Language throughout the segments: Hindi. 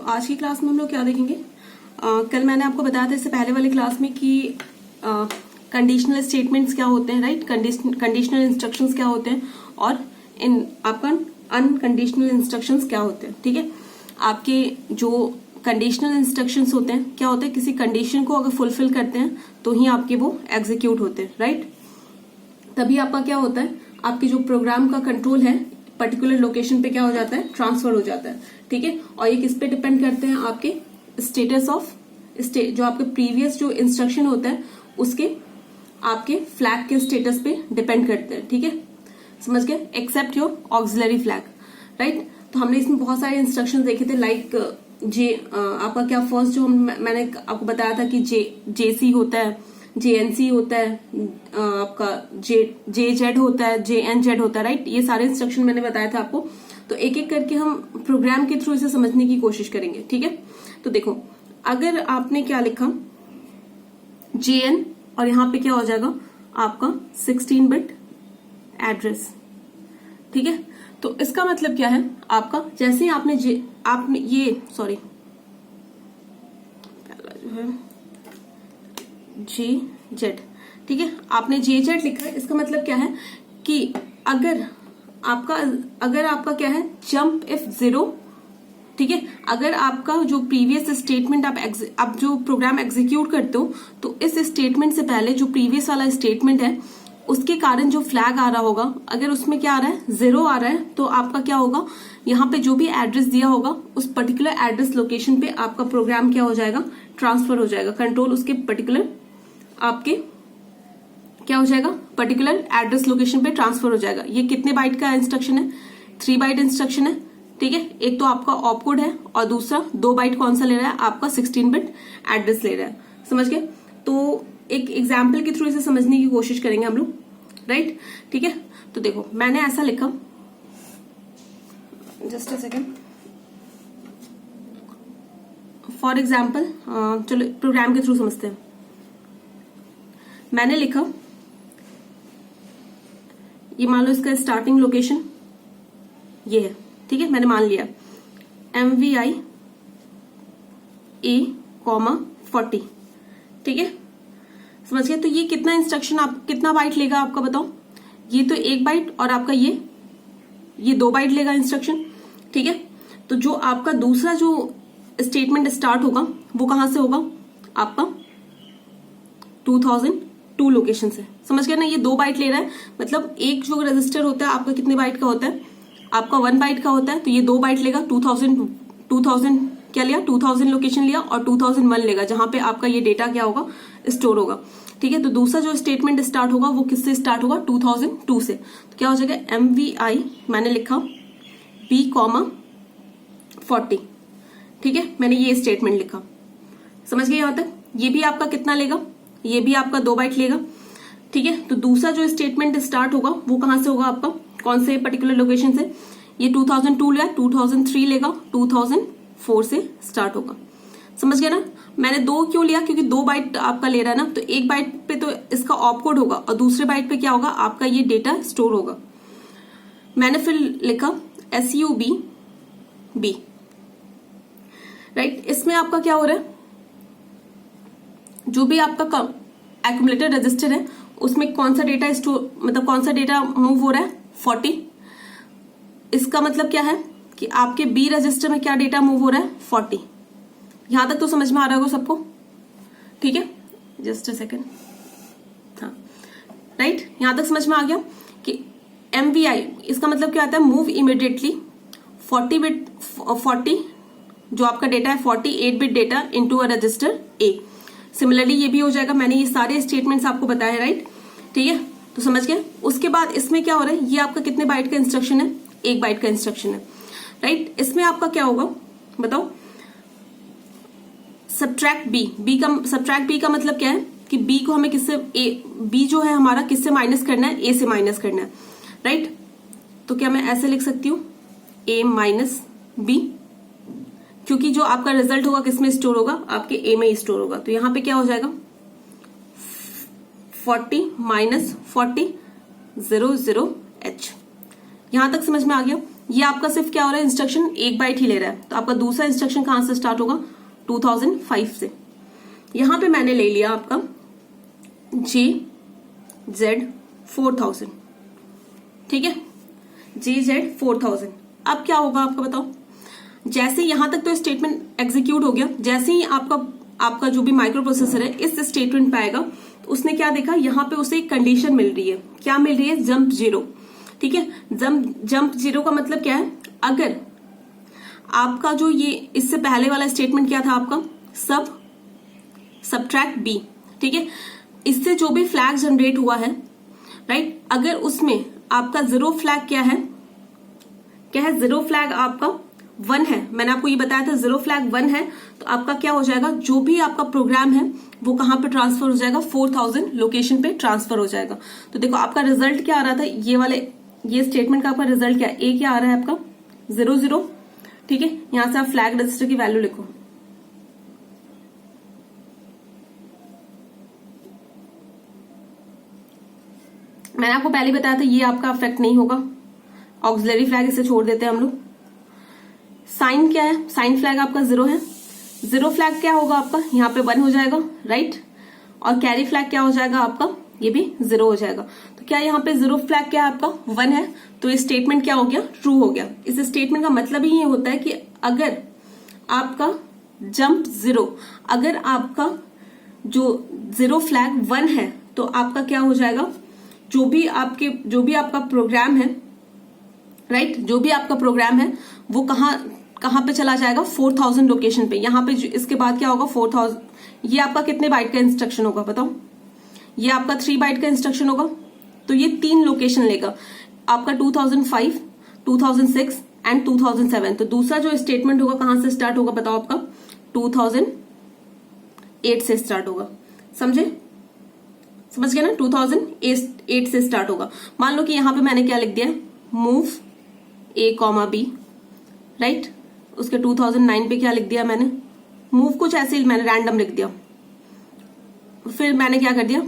आज की क्लास में हम लोग क्या देखेंगे? कल मैंने आपको बताया था इससे पहले वाली क्लास में कि कंडीशनल स्टेटमेंट्स क्या होते हैं, राइट? कंडीशनल इंस्ट्रक्शंस क्या होते हैं और आपका अनकंडीशनल इंस्ट्रक्शंस क्या होते हैं। ठीक है, आपके जो कंडीशनल इंस्ट्रक्शंस होते हैं क्या होते हैं, किसी कंडीशन को अगर फुलफिल करते हैं तो ही आपके वो एग्जीक्यूट होते हैं, राइट? तभी आपका क्या होता है, आपके जो प्रोग्राम का कंट्रोल है पर्टिकुलर लोकेशन पे क्या हो जाता है, ट्रांसफर हो जाता है। ठीक है, और ये किस पे डिपेंड करते हैं, आपके स्टेटस ऑफ जो आपके प्रीवियस जो इंस्ट्रक्शन होता है उसके आपके फ्लैग के स्टेटस पे डिपेंड करते हैं। ठीक है, समझ गए? Except your auxiliary flag, right? तो हमने इसमें बहुत सारे इंस्ट्रक्शन देखे थे, लाइक आपका क्या फर्स्ट जो मैंने आपको बताया था कि जेसी होता है, जेएनसी होता है, आपका जेजेड होता है, जेएनजेड होता है, राइट? ये सारे इंस्ट्रक्शन मैंने बताया था आपको। तो एक एक करके हम प्रोग्राम के थ्रू इसे समझने की कोशिश करेंगे। ठीक है, तो देखो, अगर आपने क्या लिखा जेएन और यहां पे क्या हो जाएगा आपका 16 बिट एड्रेस। ठीक है, तो इसका मतलब क्या है, आपका जैसे ही आपने ये सॉरी जो है जेजेड, ठीक है, आपने जेजेड लिखा है, इसका मतलब क्या है कि अगर आपका क्या है जंप इफ 0, ठीक है, अगर आपका जो प्रीवियस स्टेटमेंट आप जो प्रोग्राम एग्जीक्यूट करते हो तो इस स्टेटमेंट से पहले जो प्रीवियस वाला स्टेटमेंट है उसके कारण जो फ्लैग आ रहा होगा, अगर उसमें क्या आ रहा है 0 आ रहा है, तो आपका क्या होगा, यहाँ पे जो भी एड्रेस दिया होगा उस पर्टिकुलर एड्रेस लोकेशन पे आपका प्रोग्राम क्या हो जाएगा, ट्रांसफर हो जाएगा, कंट्रोल उसके पर्टिकुलर आपके क्या हो जाएगा, पर्टिकुलर एड्रेस लोकेशन पे ट्रांसफर हो जाएगा। ये कितने बाइट का इंस्ट्रक्शन है, 3 बाइट इंस्ट्रक्शन है। ठीक है, एक तो आपका ऑपकोड है और दूसरा 2 बाइट कौन सा ले रहा है, आपका 16 बिट एड्रेस ले रहा है। समझ गए? तो एक एग्जाम्पल के थ्रू इसे समझने की कोशिश करेंगे हम लोग, राइट? ठीक है, तो देखो मैंने ऐसा लिखा, just a second, for example, चलो प्रोग्राम के थ्रू समझते हैं। मैंने लिखा, ये मान लो इसका स्टार्टिंग लोकेशन ये है, ठीक है, मैंने मान लिया MVI A,40, ठीक है, समझ गए? तो ये कितना इंस्ट्रक्शन कितना बाइट लेगा आपका, बताओ? ये तो 1 बाइट और आपका ये 2 बाइट लेगा इंस्ट्रक्शन। ठीक है, तो जो आपका दूसरा जो स्टेटमेंट स्टार्ट होगा वो कहां से होगा, आपका 2002 लोकेशन से। समझ गए ना? ये 2 बाइट ले रहा है, मतलब एक जो रजिस्टर होता है आपका कितने बाइट का होता है, आपका 1 बाइट का होता है, तो ये 2 बाइट लेगा, 2000 क्या लिया, 2000 लोकेशन लिया, और 2001 लेगा जहां पे आपका ये डेटा क्या होगा, स्टोर होगा। ठीक है, तो दूसरा जो स्टेटमेंट स्टार्ट होगा वो किससे स्टार्ट होगा, 2002 से। तो क्या हो जाएगा, MVI मैंने लिखा B,40, ठीक है, मैंने ये स्टेटमेंट लिखा। समझ गए यहां तक? ये भी आपका कितना लेगा, ये भी आपका 2 बाइट लेगा। ठीक है, तो दूसरा जो स्टेटमेंट स्टार्ट होगा वो कहां से होगा, आपका कौन से पर्टिकुलर लोकेशन से, ये 2002 लिया, 2003 लेगा, 2004 से स्टार्ट होगा। समझ गया ना? मैंने 2 क्यों लिया, क्योंकि 2 बाइट आपका ले रहा है ना, तो 1 बाइट पे तो इसका ऑपकोड होगा और दूसरे बाइट पे क्या होगा, आपका ये डेटा स्टोर होगा। मैंने फिर लिखा SUB, राइट? इसमें आपका क्या हो रहा है, जो भी आपका एक्यूमुलेटर रजिस्टर है उसमें कौन सा डेटा स्टोर, मतलब कौन सा डेटा मूव हो रहा है, 40। इसका मतलब क्या है कि आपके B रजिस्टर में क्या डेटा मूव हो रहा है, 40। यहां तक तो समझ में आ रहा होगा सबको? ठीक है, जस्ट अ सेकेंड, हाँ, राइट, यहां तक समझ में आ गया कि MVI इसका मतलब क्या आता है, मूव इमीडिएटली 40 जो आपका डेटा है 48 bit data into a resistor A। Similarly ये भी हो जाएगा, मैंने ये सारे स्टेटमेंट्स आपको बताए, राइट? ठीक है, तो समझ गए? उसके बाद इसमें क्या हो रहा है, ये आपका कितने बाइट का इंस्ट्रक्शन है, 1 बाइट का इंस्ट्रक्शन है, राइट? इसमें आपका क्या होगा, बताओ? सब्ट्रैक्ट B का मतलब क्या है कि B को हमें किससे, B जो है हमारा किससे माइनस करना है, A से माइनस करना है, राइट? तो क्या मैं ऐसे लिख सकती हूँ A माइनस B, क्योंकि जो आपका रिजल्ट होगा किसमें स्टोर होगा, आपके A में स्टोर होगा। तो यहां पे क्या हो जाएगा, 40 - 40 00H। यहां तक समझ में आ गया? ये आपका सिर्फ क्या हो रहा है, इंस्ट्रक्शन 1 बाइट ही ले रहा है, तो आपका दूसरा इंस्ट्रक्शन कहां से स्टार्ट होगा, 2005 से। यहां पे मैंने ले लिया आपका JZ4000, ठीक है, JZ4000। अब क्या होगा आपका बताओ, जैसे यहां तक तो स्टेटमेंट एग्जीक्यूट हो गया, जैसे ही आपका जो भी माइक्रो प्रोसेसर है इस स्टेटमेंट पे आएगा, तो उसने क्या देखा, यहां पे उसे एक कंडीशन मिल रही है, क्या मिल रही है, जंप 0, ठीक है। जंप 0 का मतलब क्या है, अगर आपका जो ये इससे पहले वाला स्टेटमेंट क्या था आपका, सबट्रैक्ट B, ठीक है, इससे जो भी फ्लैग जनरेट हुआ है, राइट, अगर उसमें आपका जीरो फ्लैग क्या है, जीरो फ्लैग आपका 1 है, मैंने आपको ये बताया था जीरो फ्लैग 1 है, तो आपका क्या हो जाएगा, जो भी आपका प्रोग्राम है वो कहां पे ट्रांसफर हो जाएगा, 4000 लोकेशन पे ट्रांसफर हो जाएगा। तो देखो आपका रिजल्ट क्या आ रहा था, ये स्टेटमेंट का आपका रिजल्ट क्या है, ए क्या आ रहा है आपका 00, ठीक है। यहां से आप फ्लैग रजिस्टर की वैल्यू लिखो, मैंने आपको पहले बताया था ये आपका अफेक्ट नहीं होगा, ऑक्सिलरी फ्लैग इसे छोड़ देते हैं हम लोग। साइन क्या है, साइन फ्लैग आपका 0 है, जीरो फ्लैग क्या होगा आपका, यहाँ पे 1 हो जाएगा, राइट, और कैरी फ्लैग क्या हो जाएगा आपका, ये भी 0 हो जाएगा। तो क्या यहाँ पे जीरो फ्लैग क्या है आपका 1 है, तो ये स्टेटमेंट क्या हो गया, ट्रू हो गया। इस स्टेटमेंट का मतलब ही ये होता है कि अगर आपका जंप 0, अगर आपका जो जीरो फ्लैग 1 है, तो आपका क्या हो जाएगा, जो भी आपका प्रोग्राम है, राइट, जो भी आपका प्रोग्राम है वो कहां पे चला जाएगा, 4000 लोकेशन पे। यहां पे इसके बाद क्या होगा, 4000, ये आपका कितने बाइट का इंस्ट्रक्शन होगा बताओ, ये आपका 3 बाइट का इंस्ट्रक्शन होगा, तो ये 3 लोकेशन लेगा आपका, 2005, 2006 एंड 2007। तो दूसरा जो स्टेटमेंट होगा कहां से स्टार्ट होगा बताओ, आपका 2008 से स्टार्ट होगा, समझ गए ना, 2008 से स्टार्ट होगा। मान लो कि यहां पे मैंने क्या लिख दिया, मूव A, B, राइट, उसके 2009 पे क्या लिख दिया मैंने, मूव कुछ ऐसे ही मैंने रैंडम लिख दिया, फिर मैंने क्या कर दिया,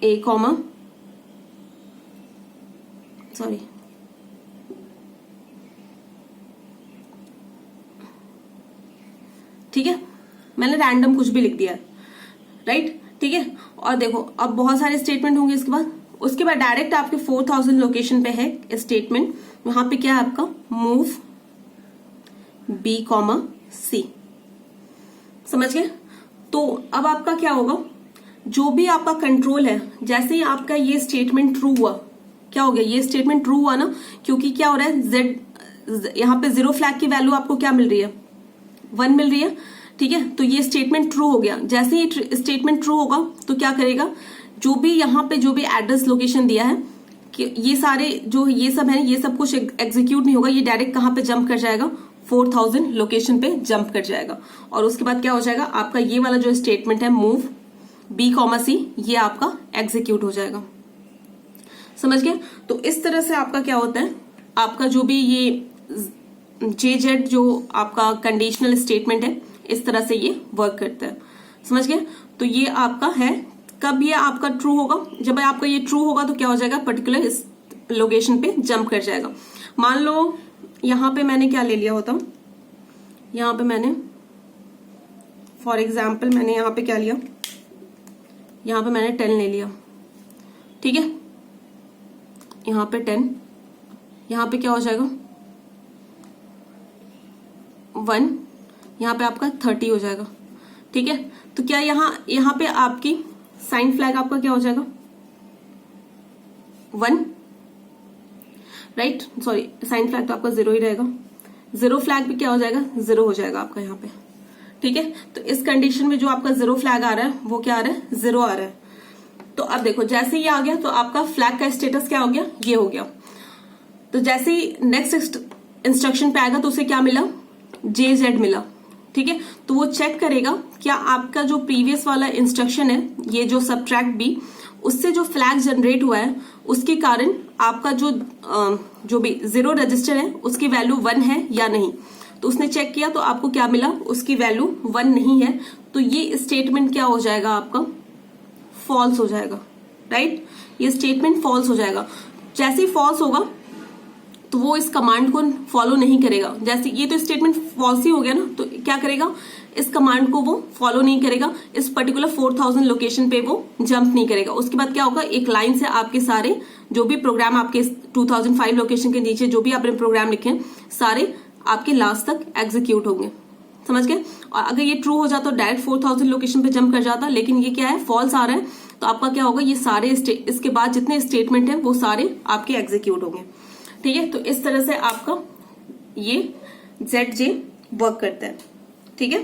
A, सॉरी, ठीक है, मैंने रैंडम कुछ भी लिख दिया, राइट, ठीक है। और देखो अब बहुत सारे स्टेटमेंट होंगे उसके बाद डायरेक्ट आपके 4000 लोकेशन पे है स्टेटमेंट, वहां पे क्या है आपका, मूव B, C, समझ गए। तो अब आपका क्या होगा, जो भी आपका कंट्रोल है, जैसे ही आपका ये स्टेटमेंट ट्रू हुआ, क्या हो गया, ये स्टेटमेंट ट्रू हुआ ना, क्योंकि क्या हो रहा है, यहाँ पे जीरो फ्लैग की वैल्यू आपको क्या मिल रही है, 1 मिल रही है, ठीक है। तो ये स्टेटमेंट ट्रू हो गया, जैसे ही स्टेटमेंट ट्रू होगा तो क्या करेगा, जो भी यहाँ पे जो भी एड्रेस लोकेशन दिया है, कि ये सारे जो ये सब है, ये सब कुछ एग्जीक्यूट नहीं होगा, ये डायरेक्ट कहां पे जंप कर जाएगा, 4000 लोकेशन पे जंप कर जाएगा। और उसके बाद क्या हो जाएगा, आपका ये वाला जो स्टेटमेंट है मूव B, C, ये आपका एग्जीक्यूट हो जाएगा, समझ गए। तो इस तरह से आपका क्या होता है, आपका जो भी ये JZ जो आपका कंडीशनल स्टेटमेंट है, इस तरह से ये वर्क करता है, समझ गए। तो ये आपका है, कब ये आपका ट्रू होगा, जब आपका ये ट्रू होगा तो क्या हो जाएगा, पर्टिकुलर इस लोकेशन पे जंप कर जाएगा। मान लो यहां पे मैंने क्या ले लिया होता, यहां पे मैंने फॉर एग्जाम्पल मैंने यहां पे क्या लिया, यहां पे मैंने 10 ले लिया, ठीक है, यहां पे 10, यहां पे क्या हो जाएगा 1, यहां पे आपका 30 हो जाएगा, ठीक है। तो क्या यहां पे आपकी साइन फ्लैग आपका क्या हो जाएगा 1, राइट, सॉरी, साइन फ्लैग तो आपका 0 ही रहेगा, जीरो फ्लैग भी क्या हो जाएगा, 0 हो जाएगा आपका यहाँ पे, ठीक है। तो इस कंडीशन में जो आपका जीरो फ्लैग आ रहा है वो क्या आ रहा है, 0 आ रहा है। तो अब देखो जैसे ये आ गया तो आपका फ्लैग का स्टेटस क्या हो गया, ये हो गया। तो जैसे ही नेक्स्ट इंस्ट्रक्शन पे आएगा तो उसे क्या मिला, JZ मिला, ठीक है। तो वो चेक करेगा क्या आपका जो प्रीवियस वाला इंस्ट्रक्शन है, ये जो सबट्रैक्ट B, उससे जो फ्लैग जनरेट हुआ है उसके कारण आपका जो भी जीरो रजिस्टर है उसकी वैल्यू 1 है या नहीं। तो उसने चेक किया तो आपको क्या मिला, उसकी वैल्यू 1 नहीं है, तो ये स्टेटमेंट क्या हो जाएगा आपका, फॉल्स हो जाएगा, राइट। ये स्टेटमेंट फॉल्स हो जाएगा। जैसे ही फॉल्स होगा तो वो इस कमांड को फॉलो नहीं करेगा। जैसे ये तो स्टेटमेंट फॉल्स ही हो गया ना, तो क्या करेगा, इस कमांड को वो फॉलो नहीं करेगा, इस पर्टिकुलर 4000 लोकेशन पे वो जंप नहीं करेगा। उसके बाद क्या होगा, एक लाइन से आपके सारे जो भी प्रोग्राम आपके 2005 लोकेशन के नीचे जो भी आपने प्रोग्राम लिखे हैं सारे आपके लास्ट तक एग्जीक्यूट होंगे। समझ गए। और अगर ये ट्रू हो जाता तो डायरेक्ट 4000 लोकेशन पे जंप कर जाता, लेकिन ये क्या है, फॉल्स आ रहा है, तो आपका क्या होगा, ये सारे इसके बाद जितने स्टेटमेंट है वो सारे आपके एग्जीक्यूट होंगे। ठीक है, तो इस तरह से आपका ये ZJ वर्क करता है। ठीक है।